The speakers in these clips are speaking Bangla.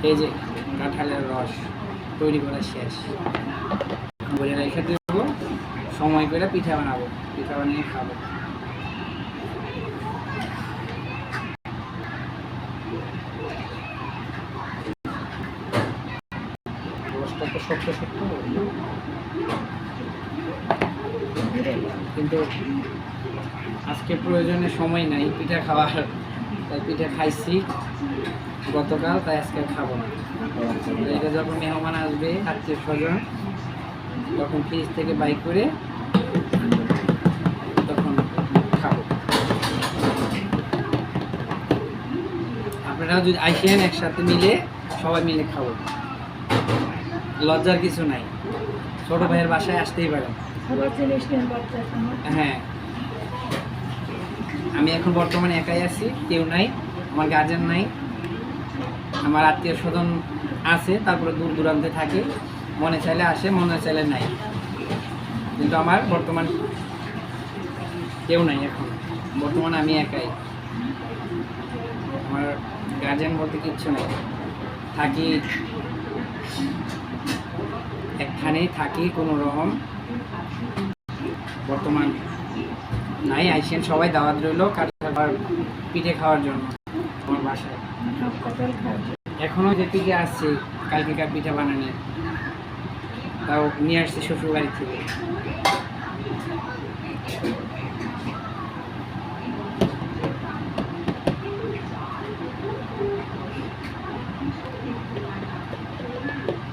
এই যে কাঁঠালের রস তৈরি করা শেষ, বলে রেখে দেবো, সময় করে পিঠা বানাবো, পিঠা বানিয়ে খাবো। রসটা তো শক্ত শক্ত, কিন্তু আজকে প্রয়োজনে সময় নাই পিঠা খাওয়ার, তাই পিঠা খাইছি গতকাল, তাই আজকে খাবো না। এটা যখন মেহমান আসবে আত্মীয় স্বজন, তখন ফ্রিজ থেকে বাইক করে তখন খাবো। আপনারাও যদি আসেন একসাথে মিলে সবাই মিলে খাবো, লজ্জার কিছু নাই। ছোট ভাইয়ের বাসায় আসতেই পারেন। হ্যাঁ, আমি এখন বর্তমানে একাই আছি, কেউ নাই, আমার গার্জেন নাই, আমার আত্মীয় স্বজন আছে, তারপরে দূর দূরান্তে থাকে, মনে চাইলে আসে, মনে চাইলে নাই, কিন্তু আমার বর্তমান কেউ নাই। এখন বর্তমানে আমি একাই, আমার গার্জেন বলতে কিচ্ছু নেই। থাকি একখানেই থাকি কোনো রকম, বর্তমান নাই। আইসেন সবাই, দাওয়াত রইল কাঁঠাল পিঠে খাওয়ার জন্য আমার বাসায়। এখনো যে পিঠে আসছে কালকেকার পিঠা বানানো, তাও নিয়ে আসছে শ্বশুর বাড়ি থেকে।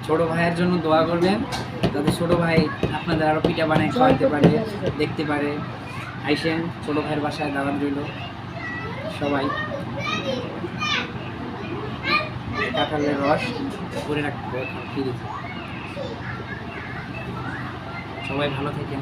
ছোট ভাইয়ের জন্য দোয়া করবেন, যাতে ছোট ভাই আপনাদের আরো পিঠা বানায় খাওয়াতে পারে, দেখতে পারে। আইসেন, ছোট ভাইয়ের বাসায় দাওয়াত রইল সবাই। কাঁঠালের রস করে রাখতে ফ্রিজে। সবাই ভালো থাকেন।